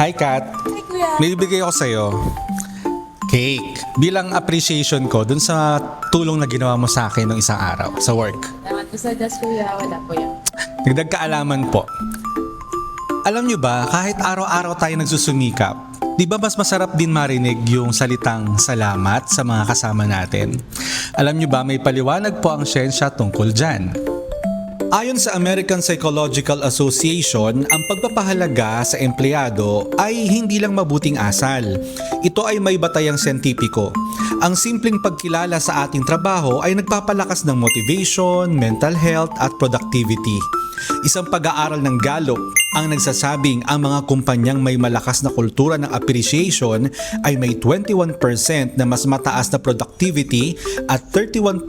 Hi, Kat. Hi, Kuya. May bibigay ako sa'yo. Cake. Bilang appreciation ko dun sa tulong na ginawa mo sa akin ng isang araw sa work. Salamat po sa das, Kuya. Wala po yan. Dagdag kaalaman po. Alam nyo ba, kahit araw-araw tayo nagsusumikap, di ba mas masarap din marinig yung salitang salamat sa mga kasama natin? Alam nyo ba, may paliwanag po ang siyensya tungkol dyan. Ayon sa American Psychological Association, ang pagpapahalaga sa empleyado ay hindi lang mabuting asal. Ito ay may batayang siyentipiko. Ang simpleng pagkilala sa ating trabaho ay nagpapalakas ng motivation, mental health at productivity. Isang pag-aaral ng Gallup ang nagsasabing ang mga kumpanyang may malakas na kultura ng appreciation ay may 21% na mas mataas na productivity at 31%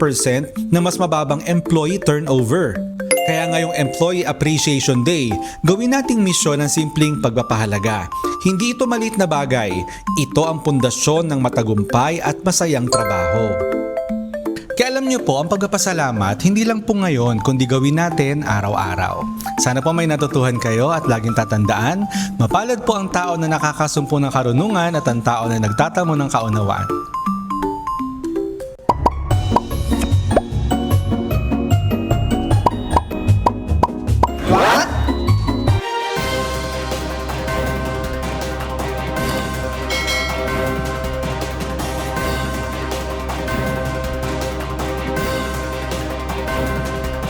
na mas mababang employee turnover. Kaya ngayong Employee Appreciation Day, gawin nating misyon ang simpleng pagpapahalaga. Hindi ito maliit na bagay, ito ang pundasyon ng matagumpay at masayang trabaho. Kaya alam niyo po, ang pagpapasalamat hindi lang po ngayon kundi gawin natin araw-araw. Sana po may natutuhan kayo at laging tatandaan, mapalad po ang tao na nakakasumpo ng karunungan at ang tao na nagtatamo ng kaunawaan.